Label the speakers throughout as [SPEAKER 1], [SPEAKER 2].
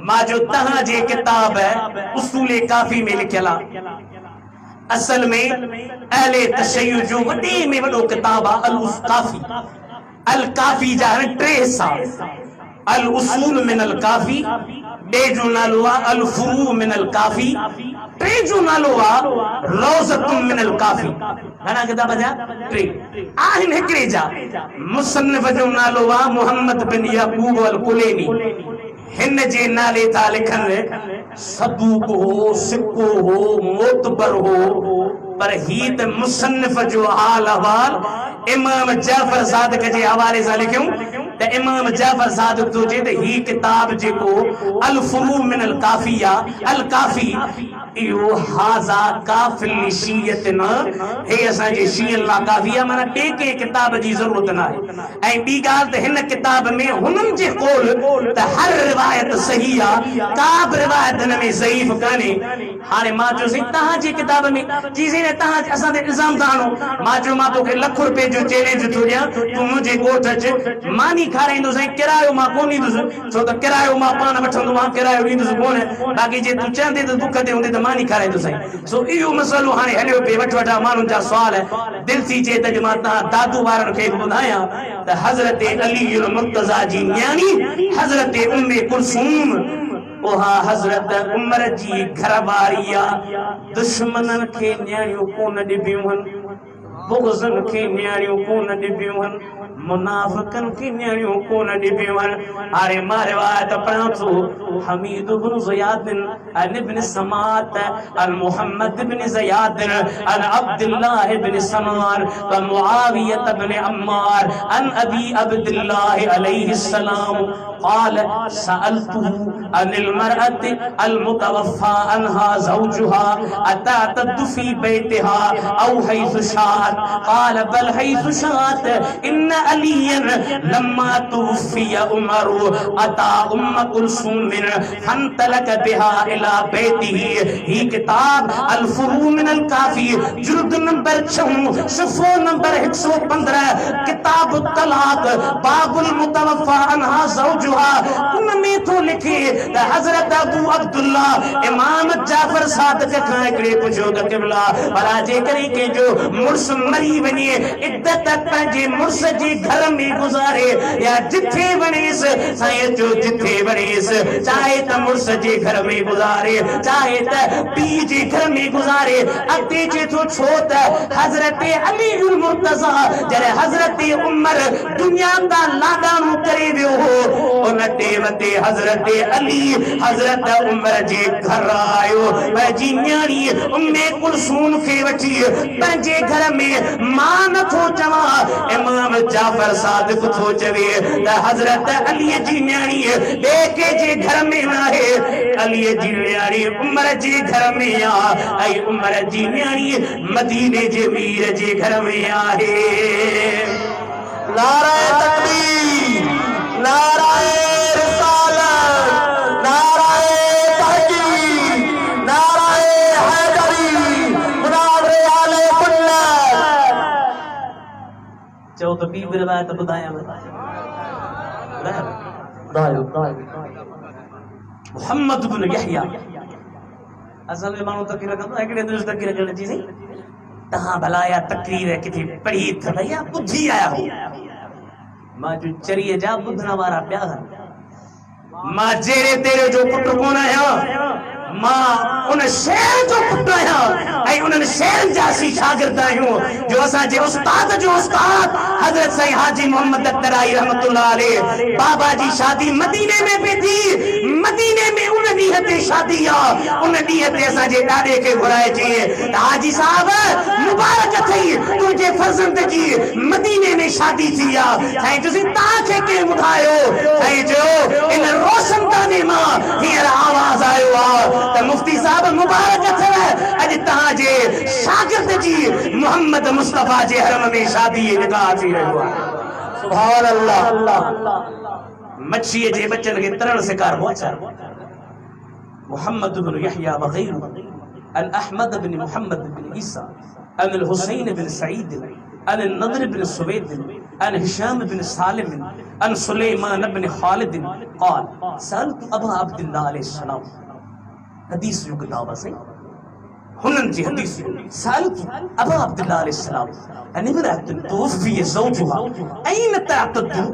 [SPEAKER 1] मां जो तहां जे किताब है उसूल काफी में लिखियला। असल में अहले तशय्युअ जो वॾे में वॾो किताब आहे अल काफी। अल काफी जा 3 हिस्सा, अल उसूल मिन अल काफी, बे जो नालो आहे अल फुरू मिन अल काफी, टे जो नालो आहे रौज़तुम मिन अल काफी। घणा किताब जा? 3 आहिनि। हिकिड़े जा मुसन्निफ जो नालो आहे मोहम्मद बिन याकूब अल कुलैनी। हिन जे नाले था लिखनि सदूक हो, सिक्को हो, मोतबर हो, पर ही त मुसन्निफ जो हाल अहवाल इमाम जाफर सादिक जे हवाले सां लिखियूं त इमाम जाफर सादिक थो चए त ही किताब जेको अल फुरू मिन अल काफी आहे, अल काफी इहो हाज़ा काफिल शीयत न, हे असांजे शीयन ला काफी आहे। माना ॿिए कंहिं किताब जी ज़रूरत न आहे। ऐं ॿी ॻाल्हि त हिन किताब में हुननि जे क़ौल त हर रिवायत सही आहे, का बि रिवायत हिन में ज़ईफ़ कान्हे। हाणे मां चयोसि तहां जी किताब में चीज़ ने तहां असां ते इल्ज़ाम था हणो। मां चयो मां तोखे ₹1,00,000 जो चैलेंज थो ॾियां, तूं मुंहिंजे ॻोठ अच, मानी खाराईंदुसि ऐं किरायो मां कोन ॾींदुसि, छो त किरायो मां पाण वठंदो आहियां, किरायो ॾींदुसि कोन। बाक़ी जे तूं चवंदे त दुख ते हूंदे त मानी खाराईंदुसि। सो इहो मसइलो हाणे हलियो पिए वठ वठा माण्हुनि जा सुवाल। दिलि थी चए त मां तव्हां दादू वारनि खे ॿुधायां त हज़रत अली मुर्तज़ा जी न्याणी हज़रत उम्मे कुलसूम उहा हज़रत उमर जी घरवारी आहे। दुश्मननि खे न्याणियूं कोन ॾिबियूं आहिनि, बुग़्ज़न खे न्याणियूं कोन ॾिबियूं आहिनि, मुनाफ़िक़नि खे न्याणियूं कोन ॾिबियूं आहिनि। हाणे मां रिवायत पढ़ां थो हमीद बिन ज़ियाद अन इब्न समात अन मुहम्मद बिन ज़ियाद अन अब्दुल्लाह बिन सनार व मुआविया बिन अम्मार अन अबी अब्दुल्लाह अलैहि सलाम قال سألته عن المرأة المتوفى عنها زوجها أتعتد في بيتها أو حيث شاءت؟ قال بل حيث شاءت إن عليا لما توفي عمر أتى أم كلثوم فانطلق بها إلى بيته. هي كتاب الفروع من الكافي جلد نمبر 6 صفحہ نمبر 115 किताब तलाक बाबुल मुतवफ़ा अन्हा ज़ौजुहा। उनमें तो लिखे त हज़रत अबू अब्दुल्ला इमाम जाफर सादिक खां हिकिड़े पुछो त क़िबला भला जेकॾहिं कंहिंजो मुड़ुस मरी वञे इद्दत पंहिंजे मुड़ुस जे घर में गुज़ारे या जिथे वञेसि, साईं जो जिथे वञेसि, चाहे त मुड़ुस जे घर में गुज़ारे चाहे त पीउ जे घर में गुज़ारे, अॻिते जे थो छो त हज़रत अली मुर्तज़ा जॾहिं हज़रत उमर दुनिया दा लाॾाणो करे वियो हो उन टेम ते हज़रत अली हज़रत उमर जे घर आयो। पंहिंजी न्याणी उम्मे कुलसूम खे वठी पंहिंजे घर में मां नथो चवां, इमाम जाफर सादिक थो चवे त हज़रत अली जी न्याणी ॿिए कंहिंजे घर में न आहे, अली जी न्याणी उमर जे घर में आहे ऐं उमर जी न्याणी मदीने जे मीर जे घर में आहे।
[SPEAKER 2] नाराए तकबीर, नाराए रिसालत, नाराए तहकीर, नाराए हैदरी, मुनावरे आले कुल्लत।
[SPEAKER 1] चओ त ॿी बि रिवायत ॿुधायां। मुहम्मद बिन यहया असल में माण्हू तकरीर कंदो हिकिड़े दोस्त तकरीर करण जी तहां भलाया तकरीर किथे पढ़ी अथव या ॿुधी आया हो? मां जो चरीअ जा ॿुधण वारा पिया मां जहिड़े तेरे जो पुटु कोन आहियां, मां उन शहर जो पुटु आहियां ऐं उन्हनि शहरनि जा असीं शागिर्द आहियूं जो असांजे उस्ताद जो उस्ताद हज़रत साईं हाजी मोहम्मद अख्तराई रहमतुल्लाह अलैह बाबा जी शादी मदीने में पई थी। मदीने में उन ॾींहं ते शादी आहे, उन ॾींहं ते असांजे ॾाॾे खे घुराए चई त हाजी साहब मुबारक अथई तुंहिंजे फर्ज़ंद जी मदीने में शादी थी आहे। साईं चयोसि तव्हांखे कंहिं ॿुधायो? साईं चयो इन रोशनदाने मां हींअर आवाज़ आयो आहे त मुफ्ती साहब मुबारक अथव, अॼु तव्हांजे शागिर्द जी मोहम्मद मुस्तफ़ा जे हरम में शादी निकाह थी रहियो आहे। सुभान अल्लाह। मच्छीअ जे बचन खे तरण सेखारिबो आहे। मुहम्मद बिन यहया वग़ैरह अन अहमद बिन मुहम्मद बिन ईसा अन हुसैन बिन सईद अन नदर बिन सुवैद अन हिशाम बिन सालिम अन सुलेमान बिन खालिद क़ाल सअलतु अबा अब्दुल्लाह अलैहिस्सलाम। हदीस जो किताब से हुनन जी हदीस सअलतु अबा अब्दुल्लाह अलैहिस्सलाम अन इम्रअतुन तुवफ़िय ज़ौजुहा अयन तअतद्दु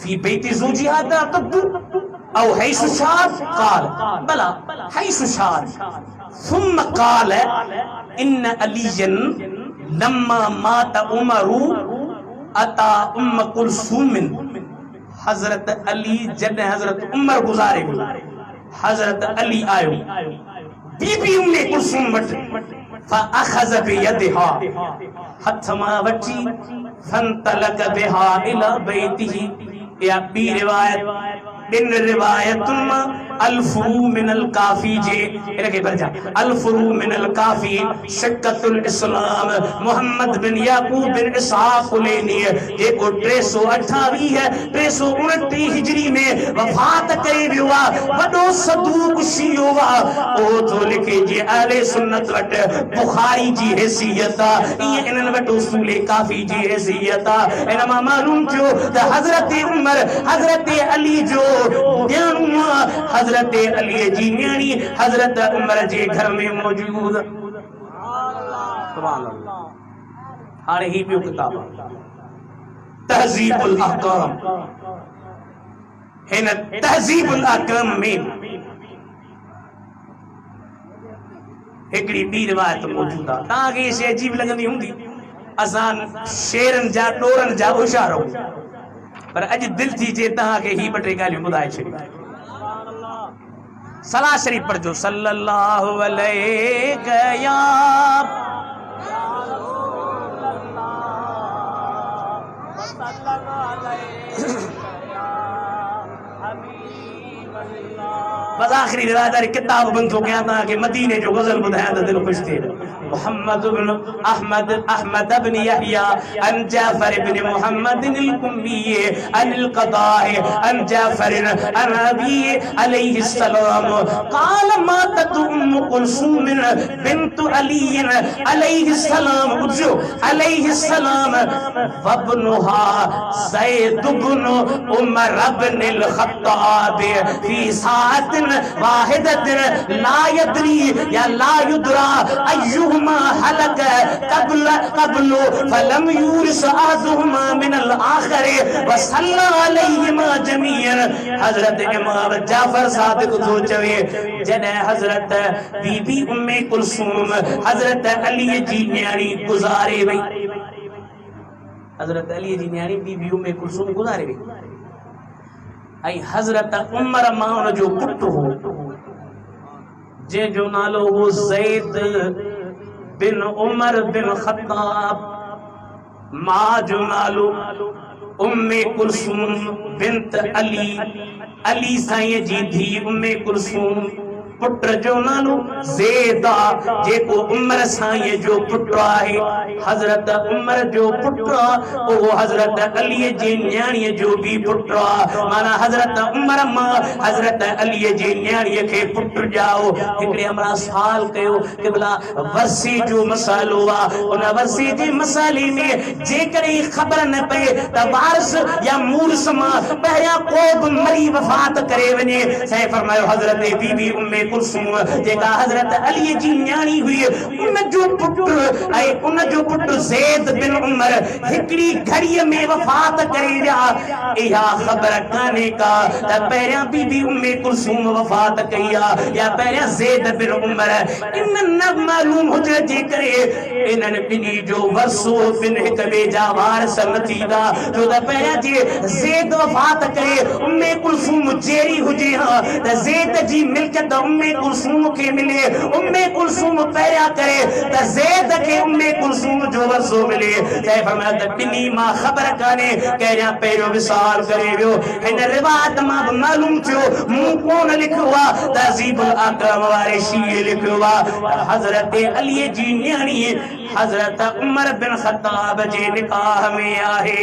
[SPEAKER 1] फी बैति ज़ौजिहा तअतद्दु औ हैसु शाद क़ाल बला हैसु शाद सुम्म क़ाल इन्न अलियन लम्मा मात उमरु अता उम्म कुलसूम। हजरत अली जॾहिं हजरत उमर गुज़ारे वियो हजरत अली आयो बीबी उम्मे कुलसूम वटि फअख़ज़ बियदिहा हथ मां वठी फंतलक बिहा इला बैतिही। या ॿी रिवायत ॿिन रिवायतुन मां अलफुरू मिनल काफ़ी जे इनखे भरजा अलफुरू मिनल काफ़ी शिक्कतुल इस्लाम मोहम्मद बिन याकूब बिन इसहाक़ कुलैनी जेको 328 हिजरी में वफ़ात करे वियो आहे वॾो सदूक शियो आहे ओ थो लिखे जे अहले सुन्नत वटि बुखारी जी हैसियत आहे ईअं इन्हनि वटि उसूल काफ़ी जी हैसियत आहे। इन मां मालूम थियो त हज़रत उमर हज़रत अली जो ॼाणू हज़रत अली जी न्याणी हज़रत उमर जे घर में मौजूद। सुभान अल्लाह। हाणे ही ॿियो किताब तहज़ीबुल अहकाम। हिन तहज़ीबुल अहकाम में हिकिड़ी ॿी रिवायत मौजूद आहे। तव्हांखे शइ अजीब लॻंदी हूंदी असां शेरनि जा ॾोरनि जा होशियार आहियूं पर अॼु दिलि थी जे तव्हांखे ही ॿ टे ॻाल्हियूं ॿुधाए छॾियूं। सलाह शरीफ पढ़जो सल्लल्लाहु अलैहि या बस आखिरी रिवायत किताब बंद हो गया था कि मदीने जो गजल बुधाया तो दिल खुश थे। मोहम्मद बिन अहमद बिन यहया अन जाफर बिन मोहम्मद अल-कुम्मी अन अल-क़दाई अन जाफर अन अबी अलैहि सलाम قال मातत उम्म कुलसूम बिन्त अली अलैहि सलाम उजो अलैहि सलाम वब्नुहा ज़ैद बिन उमर बिन अल-ख़त्ताब फी साअत वाहिदतिन ला यदरी या ला युदरा अय्युहुमा हलक क़ब्लु फलम यूरिस अहदुहुमा मिन अल-आखिर व सल्ला अलैहिमा जमीअन। हज़रत इमाम जाफर सादिक जो चवे जॾहिं हज़रत बीबी उम्मे कुलसूम हज़रत अली जी न्याणी गुज़ारे वई हज़रत अली जी न्याणी बीबी उम्मे कुलसूम गुज़ारे वई ऐं हज़रत उमर मां उन जो पुटु हो जंहिंजो नालो हो ज़ैद बिन उमर बिन ख़त्ताब मां जो नालो उम्मे कुलसूम बिन्त अली अली साईं जी धी उम्मे कुलसूम पुट जो नालो ज़ैद जेको उमर साईं जो पुट आहे हज़रत उमर जो पुट ओ हज़रत अली जी न्याणीअ जो भी पुट माना हज़रत उमर मां हज़रत अली जी न्याणीअ खे पुट ॼाओ। हिकिड़े हमरा सवाल कयो कि भला वरसी जो मसालो आहे उन वरसी जे मसाले में जेकॾहिं ख़बर न पए त वारिस या मूरिस मां पहिरियां को बि मरी वफ़ात करे वञे साईं फरमायो हज़रत बीबी उम्मे कुलसूम जेका हज़रत अली जी न्याणी हुई उन जो पुटु ऐं उन जो पुटु ज़ैद बिन उमर हिकिड़ी घड़ीअ में वफ़ात करे विया। इहा ख़बर कान्हे का त पहिरियां बीबी उम्मे कुलसूम वफ़ात कई आहे या पहिरियां ज़ैद बिन उमर। इन न मालूम हुजे जे करे इन्हनि ॿिन्ही जो वरसो ॿिन हिक ॿिए जा वारिस न थींदा छो त पहिरियां जे ज़ैद वफ़ात करे उम्मे कुलसूम जहिड़ी हुजे हा त ज़ैद जी मिल्कियत उम्मे कुलसूम के मिले उम्मे कुलसूम पहिरियां करे त ज़ैद के उम्मे कुलसूम जो वरसो मिले। चाहे फरमाया त ॿिन्ही मां ख़बर कान्हे कहिड़ियां पहिरियों विसाल करे वियो। हिन रिवायत मां बि मालूम थियो मूं कोन लिखियो आहे तहज़ीबुल अहकाम वारे शीए लिखियो आहे हज़रत अली जी न्याणी हज़रत उमर बिन ख़त्ताब जे निकाह में आहे।